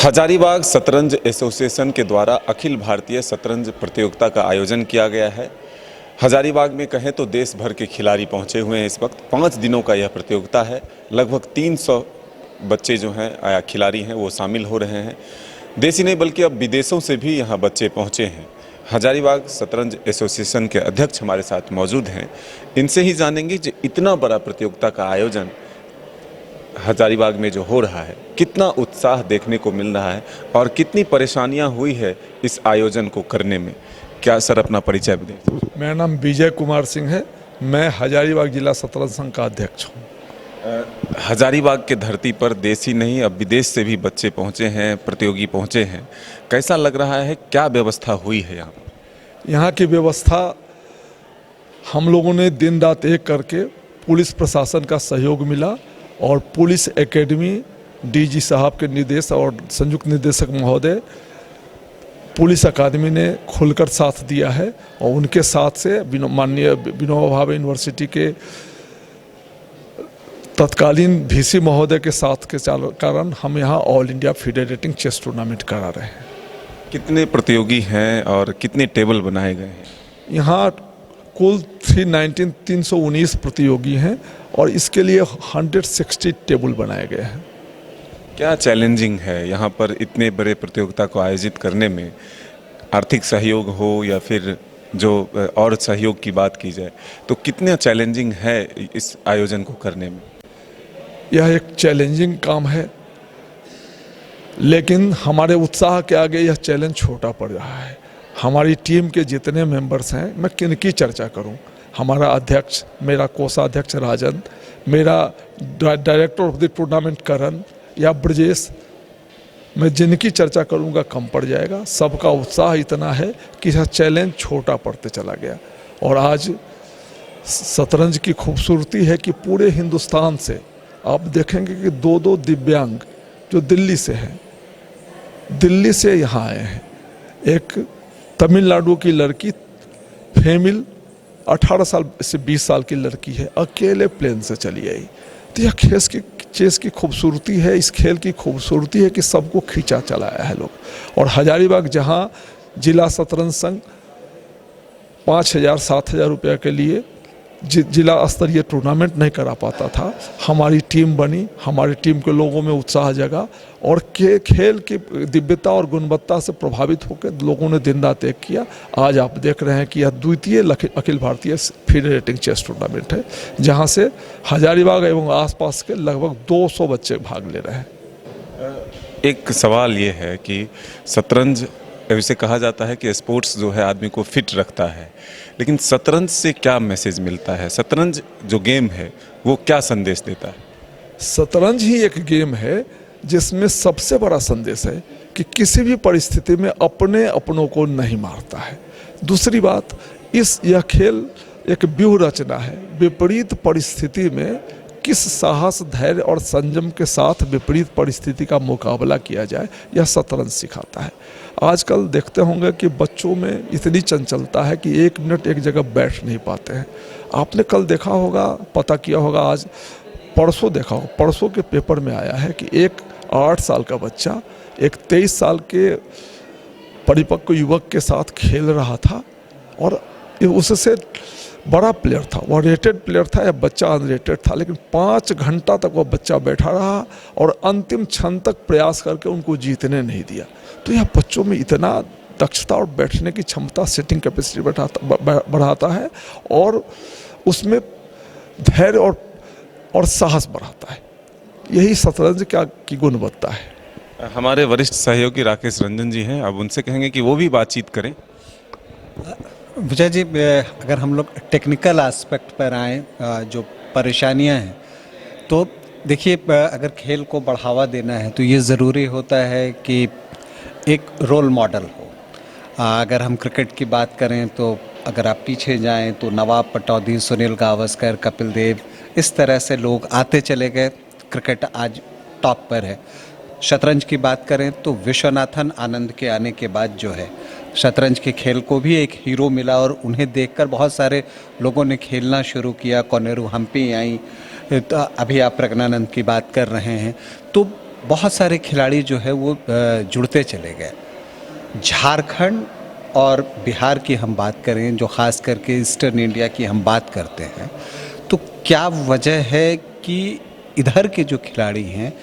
हजारीबाग शतरंज एसोसिएशन के द्वारा अखिल भारतीय शतरंज प्रतियोगिता का आयोजन किया गया है। हजारीबाग में कहें तो देश भर के खिलाड़ी पहुंचे हुए हैं। इस वक्त 5 दिनों का यह प्रतियोगिता है। लगभग 300 बच्चे जो हैं खिलाड़ी हैं वो शामिल हो रहे हैं। देशी नहीं बल्कि अब विदेशों से भी यहाँ बच्चे पहुँचे हैं। हजारीबाग शतरंज एसोसिएशन के अध्यक्ष हमारे साथ मौजूद हैं। इनसे ही जानेंगे कि इतना बड़ा प्रतियोगिता का आयोजन हजारीबाग में जो हो रहा है, कितना उत्साह देखने को मिल रहा है और कितनी परेशानियां हुई है इस आयोजन को करने में। क्या सर अपना परिचय भी दें। मेरा नाम विजय कुमार सिंह है। मैं हजारीबाग जिला शतरंज संघ का अध्यक्ष हूँ। हजारीबाग के धरती पर देशी नहीं अब विदेश से भी बच्चे पहुंचे हैं, प्रतियोगी पहुंचे हैं। कैसा लग रहा है, क्या व्यवस्था हुई है यहाँ? यहाँ की व्यवस्था हम लोगों ने दिन रात एक करके पुलिस प्रशासन का सहयोग मिला और पुलिस एकेडमी डीजी साहब के निर्देश और संयुक्त निदेशक महोदय पुलिस अकादमी ने खुलकर साथ दिया है और उनके साथ से माननीय विनोबा भावे यूनिवर्सिटी के तत्कालीन वीसी महोदय के साथ के कारण हम यहाँ all India federating chess tournament करा रहे हैं। कितने प्रतियोगी हैं और कितने टेबल बनाए गए हैं? यहाँ कुल 319 प्रतियोगी हैं और इसके लिए 160 टेबल बनाए गए हैं। क्या चैलेंजिंग है यहाँ पर इतने बड़े प्रतियोगिता को आयोजित करने में? आर्थिक सहयोग हो या फिर जो और सहयोग की बात की जाए तो कितना चैलेंजिंग है इस आयोजन को करने में? यह एक चैलेंजिंग काम है, लेकिन हमारे उत्साह के आगे यह चैलेंज छोटा पड़ रहा है। हमारी टीम के जितने मेंबर्स हैं, मैं किनकी चर्चा करूं? हमारा अध्यक्ष, मेरा कोषाध्यक्ष राजन, मेरा डायरेक्टर ऑफ द टूर्नामेंट करण या ब्रजेश, मैं जिनकी चर्चा करूंगा कम पड़ जाएगा। सबका उत्साह इतना है कि यह चैलेंज छोटा पड़ते चला गया। और आज शतरंज की खूबसूरती है कि पूरे हिंदुस्तान से आप देखेंगे कि दो दिव्यांग जो दिल्ली से हैं, दिल्ली से यहाँ आए हैं। एक तमिलनाडु की लड़की फेमिल 18 साल से 20 साल की लड़की है, अकेले प्लेन से चली आई। तो यह चेस की खूबसूरती है, इस खेल की खूबसूरती है कि सबको खींचा चलाया है लोग। और हजारीबाग जहां जिला शतरंज संघ 5,000-7,000 रुपये के लिए जिला स्तरीय टूर्नामेंट नहीं करा पाता था, हमारी टीम बनी, हमारी टीम के लोगों में उत्साह जगा और खेल की दिव्यता और गुणवत्ता से प्रभावित होकर लोगों ने दिन रात एक किया। आज आप देख रहे हैं कि यह द्वितीय Akhil Bharatiya federating chess tournament है, जहां से हजारीबाग एवं आसपास के लगभग 200 बच्चे भाग ले रहे हैं। एक सवाल ये है कि शतरंज, इसे कहा जाता है कि स्पोर्ट्स जो है आदमी को फिट रखता है, लेकिन शतरंज से क्या मैसेज मिलता है? शतरंज जो गेम है वो क्या संदेश देता है? शतरंज ही एक गेम है जिसमें सबसे बड़ा संदेश है कि किसी भी परिस्थिति में अपने अपनों को नहीं मारता है। दूसरी बात, यह खेल एक व्यूह रचना है। विपरीत परिस्थिति में किस साहस, धैर्य और संयम के साथ विपरीत परिस्थिति का मुकाबला किया जाए, यह शतरंज सिखाता है। आजकल देखते होंगे कि बच्चों में इतनी चंचलता है कि 1 मिनट एक जगह बैठ नहीं पाते हैं। आपने कल देखा होगा, पता किया होगा, आज परसों देखा होगा, परसों के पेपर में आया है कि एक 8 साल का बच्चा एक 23 साल के परिपक्व युवक के साथ खेल रहा था और उससे बड़ा प्लेयर था, वह रेटेड प्लेयर था या बच्चा अनरेटेड था, लेकिन 5 घंटा तक वह बच्चा बैठा रहा और अंतिम क्षण तक प्रयास करके उनको जीतने नहीं दिया। तो यह बच्चों में इतना दक्षता और बैठने की क्षमता, सिटिंग कैपेसिटी बढ़ाता है और उसमें धैर्य और साहस बढ़ाता है। यही शतरंज की गुणवत्ता है। हमारे वरिष्ठ सहयोगी राकेश रंजन जी हैं, अब उनसे कहेंगे कि वो भी बातचीत करें। विजय जी, अगर हम लोग टेक्निकल एस्पेक्ट पर आएँ, जो परेशानियां हैं, तो देखिए, अगर खेल को बढ़ावा देना है तो ये ज़रूरी होता है कि एक रोल मॉडल हो। अगर हम क्रिकेट की बात करें तो अगर आप पीछे जाएं तो नवाब पटौदी, सुनील गावस्कर, कपिल देव, इस तरह से लोग आते चले गए। क्रिकेट आज टॉप पर है। शतरंज की बात करें तो विश्वनाथन आनंद के आने के बाद जो है शतरंज के खेल को भी एक हीरो मिला और उन्हें देखकर बहुत सारे लोगों ने खेलना शुरू किया। कोनेरू हम्पी आई, तो अभी आप प्रज्ञानंद की बात कर रहे हैं। तो बहुत सारे खिलाड़ी जो है वो जुड़ते चले गए। झारखंड और बिहार की हम बात करें, जो ख़ास करके ईस्टर्न इंडिया की हम बात करते हैं, तो क्या वजह है कि इधर के जो खिलाड़ी हैं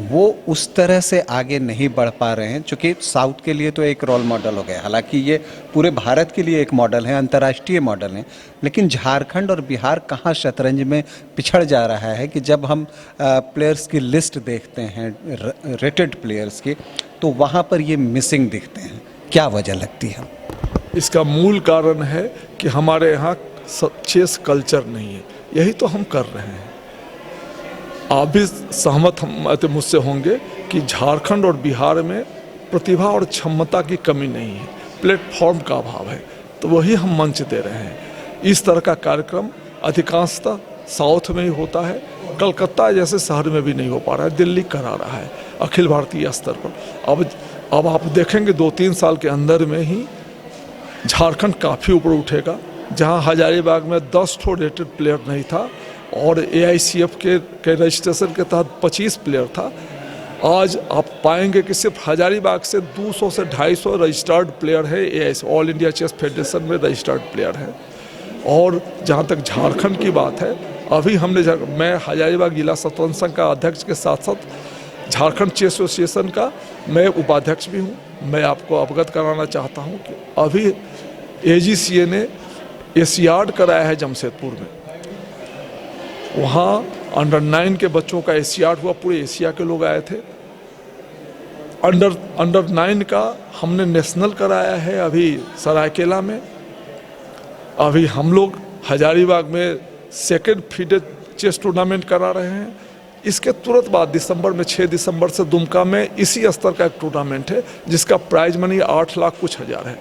वो उस तरह से आगे नहीं बढ़ पा रहे हैं? चूँकि साउथ के लिए तो एक रोल मॉडल हो गया, हालांकि ये पूरे भारत के लिए एक मॉडल है, अंतर्राष्ट्रीय मॉडल है, लेकिन झारखंड और बिहार कहाँ शतरंज में पिछड़ जा रहा है कि जब हम प्लेयर्स की लिस्ट देखते हैं, रेटेड प्लेयर्स की, तो वहाँ पर ये मिसिंग दिखते हैं। क्या वजह लगती है? इसका मूल कारण है कि हमारे यहाँ चेस कल्चर नहीं है। यही तो हम कर रहे हैं। आप भी सहमत मुझसे होंगे कि झारखंड और बिहार में प्रतिभा और क्षमता की कमी नहीं है, प्लेटफॉर्म का अभाव है, तो वही हम मंच दे रहे हैं। इस तरह का कार्यक्रम अधिकांशतः साउथ में ही होता है, कलकत्ता जैसे शहर में भी नहीं हो पा रहा है, दिल्ली करा रहा है अखिल भारतीय स्तर पर। अब आप देखेंगे 2-3 साल के अंदर में ही झारखंड काफ़ी ऊपर उठेगा। जहां हजारीबाग में 10 ठो रेटेड प्लेयर नहीं था और AICF के रजिस्ट्रेशन के तहत 25 प्लेयर था, आज आप पाएंगे कि सिर्फ हजारीबाग से 200 से 250 रजिस्टर्ड प्लेयर है। AIC all India chess federation में रजिस्टर्ड प्लेयर है। और जहां तक झारखंड की बात है, अभी मैं हजारीबाग जिला शतरंज संघ का अध्यक्ष के साथ साथ झारखंड चेस एसोसिएशन का मैं उपाध्यक्ष भी हूं। मैं आपको अवगत कराना चाहता हूं कि अभी AGCA ने एशियाड कराया है जमशेदपुर में। वहाँ अंडर 9 के बच्चों का एशियाड हुआ, पूरे एशिया के लोग आए थे। अंडर 9 का हमने नेशनल कराया है अभी सरायकेला में। अभी हम लोग हजारीबाग में सेकेंड फीडे चेस टूर्नामेंट करा रहे हैं। इसके तुरंत बाद दिसंबर में 6 दिसंबर से दुमका में इसी स्तर का एक टूर्नामेंट है जिसका प्राइज मनी 8 लाख कुछ हजार है।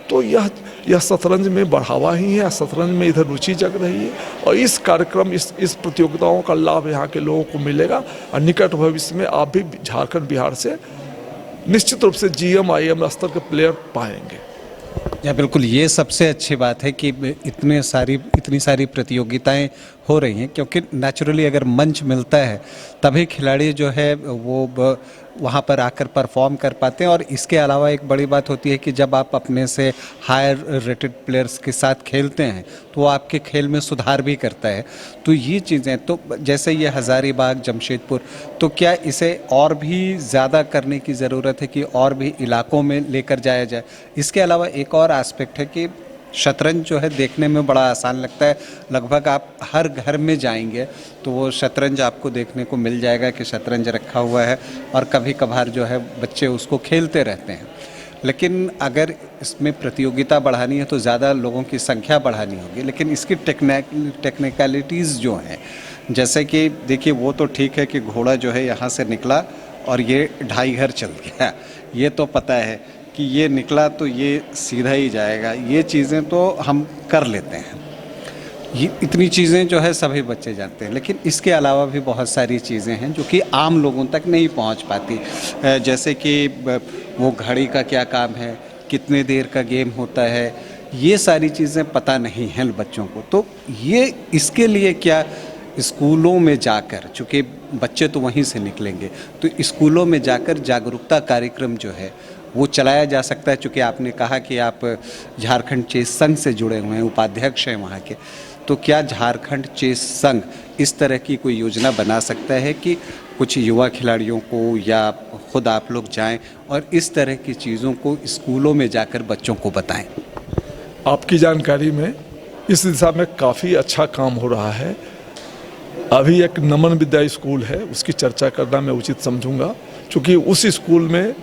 तो यह शतरंज में बढ़ावा ही है, शतरंज में इधर रुचि जग रही है और इस कार्यक्रम इस प्रतियोगिताओं का लाभ यहाँ के लोगों को मिलेगा। और निकट भविष्य में आप भी झारखंड बिहार से निश्चित रूप से GM IM स्तर के प्लेयर पाएंगे। या बिल्कुल, ये सबसे अच्छी बात है कि इतनी सारी प्रतियोगिताएं हो रही हैं, क्योंकि नेचुरली अगर मंच मिलता है तभी खिलाड़ी जो है वो वहाँ पर आकर परफॉर्म कर पाते हैं। और इसके अलावा एक बड़ी बात होती है कि जब आप अपने से हायर रेटेड प्लेयर्स के साथ खेलते हैं तो वो आपके खेल में सुधार भी करता है। तो ये चीज़ें, तो जैसे ये हज़ारीबाग, जमशेदपुर, तो क्या इसे और भी ज़्यादा करने की ज़रूरत है कि और भी इलाकों में लेकर जाया जाए? इसके अलावा एक और एस्पेक्ट है कि शतरंज जो है देखने में बड़ा आसान लगता है, लगभग आप हर घर में जाएंगे तो वो शतरंज आपको देखने को मिल जाएगा कि शतरंज रखा हुआ है और कभी कभार जो है बच्चे उसको खेलते रहते हैं। लेकिन अगर इसमें प्रतियोगिता बढ़ानी है तो ज़्यादा लोगों की संख्या बढ़ानी होगी, लेकिन इसकी टेक्निकलिटीज़ जो हैं, जैसे कि देखिए वो तो ठीक है कि घोड़ा जो है यहाँ से निकला और ये 2.5 घर चल गया, ये तो पता है कि ये निकला तो ये सीधा ही जाएगा, ये चीज़ें तो हम कर लेते हैं। ये इतनी चीज़ें जो है सभी बच्चे जानते हैं, लेकिन इसके अलावा भी बहुत सारी चीज़ें हैं जो कि आम लोगों तक नहीं पहुंच पाती। जैसे कि वो घड़ी का क्या काम है, कितने देर का गेम होता है, ये सारी चीज़ें पता नहीं हैं बच्चों को। तो ये इसके लिए क्या स्कूलों में जाकर, चूँकि बच्चे तो वहीं से निकलेंगे, तो स्कूलों में जाकर जागरूकता कार्यक्रम जो है वो चलाया जा सकता है। चूँकि आपने कहा कि आप झारखंड चेस संघ से जुड़े हुए हैं, उपाध्यक्ष हैं वहाँ के, तो क्या झारखंड चेस संघ इस तरह की कोई योजना बना सकता है कि कुछ युवा खिलाड़ियों को या खुद आप लोग जाएं और इस तरह की चीज़ों को स्कूलों में जाकर बच्चों को बताएं? आपकी जानकारी में इस दिशा में काफ़ी अच्छा काम हो रहा है। अभी एक नमन विद्या स्कूल है, उसकी चर्चा करना मैं उचित समझूंगा, क्योंकि उस स्कूल में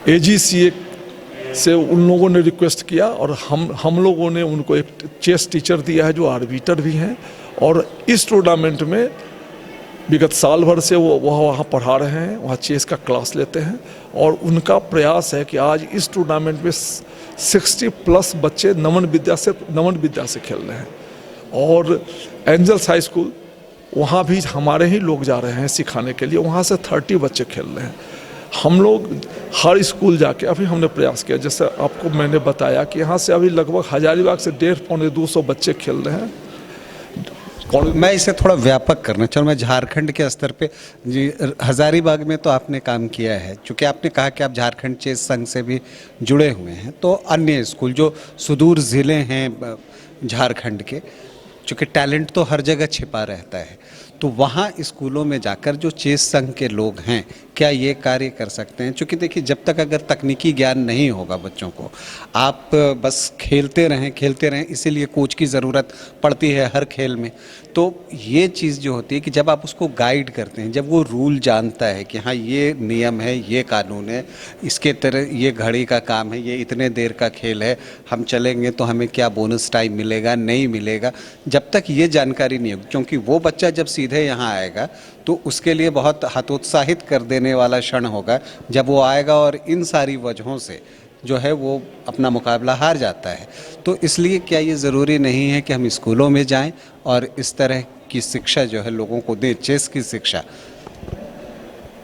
AGCA से उन लोगों ने रिक्वेस्ट किया और हम लोगों ने उनको एक चेस टीचर दिया है जो आर्बिटर भी हैं, और इस टूर्नामेंट में विगत साल भर से वो वहाँ पढ़ा रहे हैं, वहाँ चेस का क्लास लेते हैं। और उनका प्रयास है कि आज इस टूर्नामेंट में 60+ बच्चे नमन विद्या से खेल रहे हैं। और एंजल्स हाई स्कूल, वहाँ भी हमारे ही लोग जा रहे हैं सिखाने के लिए, वहाँ से 30 बच्चे खेल रहे हैं। हम लोग हर स्कूल जाके अभी हमने प्रयास किया, जैसे आपको मैंने बताया कि यहाँ से अभी लगभग हजारीबाग से 150-200 बच्चे खेल रहे हैं। मैं इसे थोड़ा व्यापक करना चाहूँ, मैं झारखंड के स्तर पे जी, हज़ारीबाग में तो आपने काम किया है, चूँकि आपने कहा कि आप झारखंड चेस संघ से भी जुड़े हुए हैं, तो अन्य स्कूल जो सुदूर ज़िले हैं झारखंड के, चूँकि टैलेंट तो हर जगह छिपा रहता है, तो वहाँ स्कूलों में जाकर जो चेस संघ के लोग हैं क्या ये कार्य कर सकते हैं? क्योंकि देखिए, जब तक अगर तकनीकी ज्ञान नहीं होगा बच्चों को, आप बस खेलते रहें, इसीलिए कोच की ज़रूरत पड़ती है हर खेल में। तो ये चीज़ जो होती है कि जब आप उसको गाइड करते हैं, जब वो रूल जानता है कि हाँ ये नियम है, ये कानून है, इसके तरह ये घड़ी का काम है, ये इतने देर का खेल है, हम चलेंगे तो हमें क्या बोनस टाइम मिलेगा, नहीं मिलेगा, जब तक ये जानकारी नहीं होगी, क्योंकि वो बच्चा जब सीधे यहाँ आएगा तो उसके लिए बहुत हतोत्साहित कर देने वाला क्षण होगा जब वो आएगा और इन सारी वजहों से जो है वो अपना मुकाबला हार जाता है। तो इसलिए क्या ये ज़रूरी नहीं है कि हम स्कूलों में जाएं और इस तरह की शिक्षा जो है लोगों को दें, चेस की शिक्षा?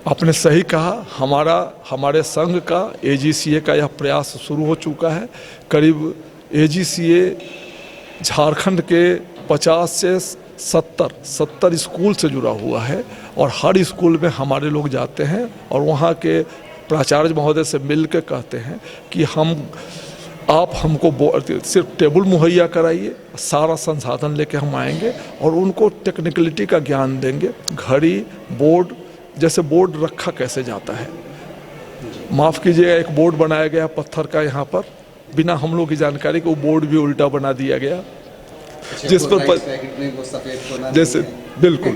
आपने सही कहा। हमारे संघ का, AGCA का यह प्रयास शुरू हो चुका है। करीब AGCA झारखंड के 50 से 70 स्कूल से जुड़ा हुआ है और हर स्कूल में हमारे लोग जाते हैं और वहाँ के प्राचार्य महोदय से मिल के कहते हैं कि आप हमको सिर्फ टेबल मुहैया कराइए, सारा संसाधन लेके हम आएंगे और उनको टेक्निकलिटी का ज्ञान देंगे। घड़ी, बोर्ड, जैसे बोर्ड रखा कैसे जाता है, माफ़ कीजिएगा, एक बोर्ड बनाया गया पत्थर का यहाँ पर, बिना हम लोग की जानकारी के वो बोर्ड भी उल्टा बना दिया गया, जिस पर जैसे बिल्कुल,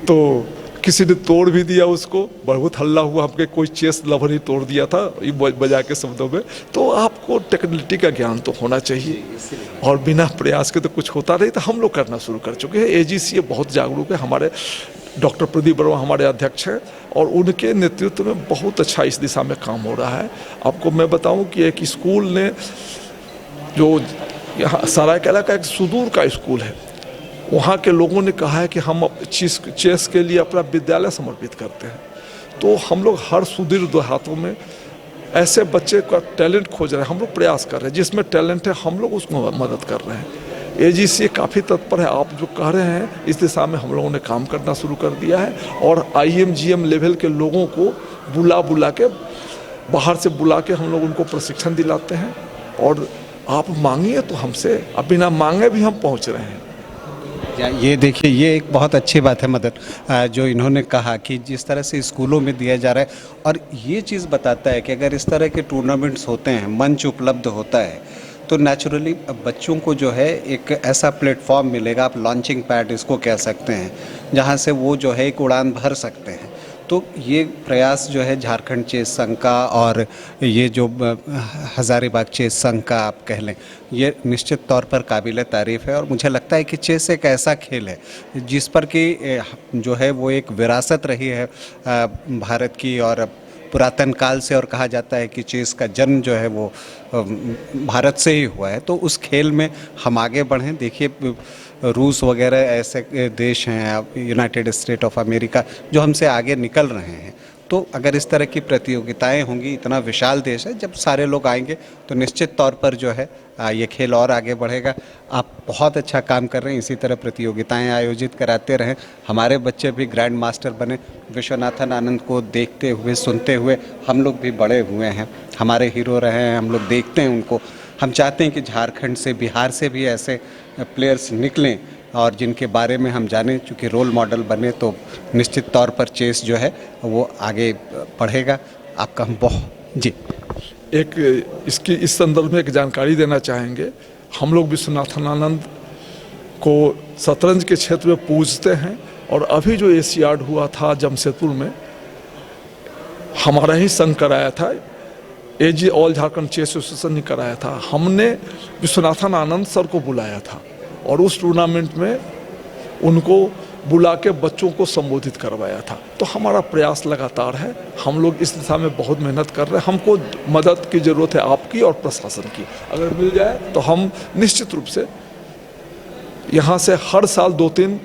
तो किसी ने तोड़ भी दिया उसको, बहुत हल्ला हुआ, हमके कोई चेस लवर ही तोड़ दिया था ये बजा के शब्दों में। तो आपको टेक्निकलिटी का ज्ञान तो होना चाहिए और बिना प्रयास के तो कुछ होता नहीं। तो हम लोग करना शुरू कर चुके हैं। AGCA बहुत जागरूक है, हमारे डॉक्टर प्रदीप वर्मा हमारे अध्यक्ष हैं और उनके नेतृत्व में बहुत अच्छा इस दिशा में काम हो रहा है। आपको मैं बताऊं कि एक स्कूल ने, जो यहाँ सरायकेला का एक सुदूर का स्कूल है, वहाँ के लोगों ने कहा है कि हम चेस के लिए अपना विद्यालय समर्पित करते हैं। तो हम लोग हर सुदूर देहातों में ऐसे बच्चे का टैलेंट खोज रहे हैं, हम लोग प्रयास कर रहे हैं, जिसमें टैलेंट है हम लोग उसको मदद कर रहे हैं। AGCA काफ़ी तत्पर है, आप जो कह रहे हैं इस दिशा में हम लोगों ने काम करना शुरू कर दिया है और IMGM लेवल के लोगों को बुला के, बाहर से बुला के हम लोग उनको प्रशिक्षण दिलाते हैं और आप मांगिए तो हमसे, अब बिना मांगे भी हम पहुंच रहे हैं। ये देखिए, ये एक बहुत अच्छी बात है मदन, जो इन्होंने कहा कि जिस तरह से स्कूलों में दिया जा रहा है, और ये चीज़ बताता है कि अगर इस तरह के टूर्नामेंट्स होते हैं, मंच उपलब्ध होता है, तो नेचुरली बच्चों को जो है एक ऐसा प्लेटफॉर्म मिलेगा, आप लॉन्चिंग पैड इसको कह सकते हैं, जहाँ से वो जो है एक उड़ान भर सकते हैं। तो ये प्रयास जो है झारखंड चेस संघ का और ये जो हज़ारीबाग चेस संघ का आप कह लें, ये निश्चित तौर पर काबिल तारीफ़ है। और मुझे लगता है कि चेस एक ऐसा खेल है जिस पर कि जो है वो एक विरासत रही है भारत की, और पुरातन काल से, और कहा जाता है कि चेस का जन्म जो है वो भारत से ही हुआ है। तो उस खेल में हम आगे बढ़ें। देखिए, रूस वगैरह ऐसे देश हैं, यूनाइटेड स्टेट ऑफ अमेरिका, जो हमसे आगे निकल रहे हैं। तो अगर इस तरह की प्रतियोगिताएं होंगी, इतना विशाल देश है, जब सारे लोग आएंगे तो निश्चित तौर पर जो है ये खेल और आगे बढ़ेगा। आप बहुत अच्छा काम कर रहे हैं, इसी तरह प्रतियोगिताएं आयोजित कराते रहें, हमारे बच्चे भी ग्रैंड मास्टर बने। विश्वनाथन आनंद को देखते हुए, सुनते हुए हम लोग भी बड़े हुए हैं, हमारे हीरो रहे हैं, हम लोग देखते हैं उनको। हम चाहते हैं कि झारखंड से, बिहार से भी ऐसे प्लेयर्स निकलें और जिनके बारे में हम जानें, चूँकि रोल मॉडल बने तो निश्चित तौर पर चेस जो है वो आगे बढ़ेगा। आपका हम बहुत जी इस संदर्भ में एक जानकारी देना चाहेंगे। हम लोग विश्वनाथन आनंद को शतरंज के क्षेत्र में पूजते हैं और अभी जो एशियाड हुआ था जमशेदपुर में, हमारा ही संघ कराया था, AG all Jharkhand chess association ने कराया था। हमने विश्वनाथन आनंद सर को बुलाया था और उस टूर्नामेंट में उनको बुला के बच्चों को संबोधित करवाया था। तो हमारा प्रयास लगातार है, हम लोग इस दिशा में बहुत मेहनत कर रहे हैं। हमको मदद की ज़रूरत है, आपकी और प्रशासन की। अगर मिल जाए तो हम निश्चित रूप से यहाँ से हर साल 2-3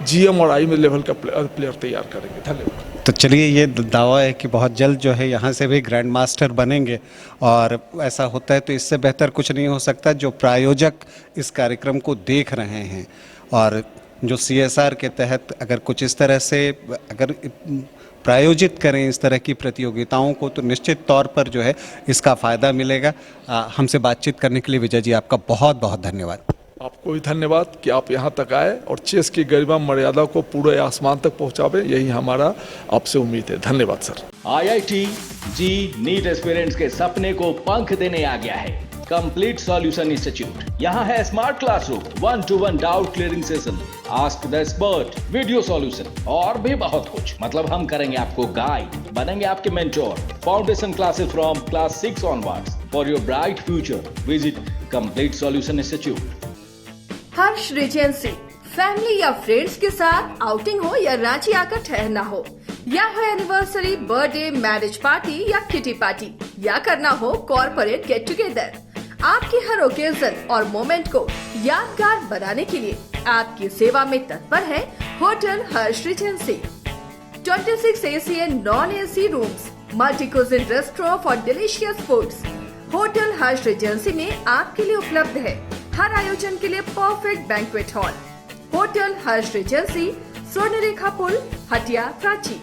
GM और IM लेवल का प्लेयर तैयार करेंगे। धन्यवाद। तो चलिए, ये दावा है कि बहुत जल्द जो है यहाँ से भी ग्रैंड मास्टर बनेंगे, और ऐसा होता है तो इससे बेहतर कुछ नहीं हो सकता। जो प्रायोजक इस कार्यक्रम को देख रहे हैं और जो CSR के तहत अगर कुछ इस तरह से अगर प्रायोजित करें इस तरह की प्रतियोगिताओं को, तो निश्चित तौर पर जो है इसका फ़ायदा मिलेगा। हमसे बातचीत करने के लिए विजय जी आपका बहुत बहुत धन्यवाद। आपको भी धन्यवाद कि आप यहाँ तक आए और चेस की गरिमा मर्यादा को पूरे आसमान तक पहुँचावे, यही हमारा आपसे उम्मीद है। धन्यवाद सर। IIT जी नीट एस्पिरेंट्स के सपने को पंख देने आ गया है कंप्लीट सॉल्यूशन इंस्टीट्यूट। यहाँ है smart classroom, 1-to-1 doubt clearing session, ask the expert, video solution और भी बहुत कुछ। मतलब हम करेंगे आपको गाइड, बनेंगे आपके mentor. Foundation classes from class 6 onwards for your bright future. Visit complete solution institute. Harsh Regency, family या फ्रेंड्स के साथ आउटिंग हो या रांची आकर ठहरना हो, या हो एनिवर्सरी, बर्थडे, मैरिज पार्टी या किटी पार्टी, या करना हो कॉर्पोरेट गेट टुगेदर, आपकी हर ओकेजन और मोमेंट को यादगार बनाने के लिए आपकी सेवा में तत्पर है hotel Harsh Regency. 26 AC and non-AC rooms, multi cuisine restaurant for delicious foods. Hotel Harsh Regency में आपके लिए उपलब्ध है हर आयोजन के लिए परफेक्ट बैंक्वेट हॉल। होटल हर्ष रेजेंसी, स्वर्णरेखा पुल, हटिया, रांची।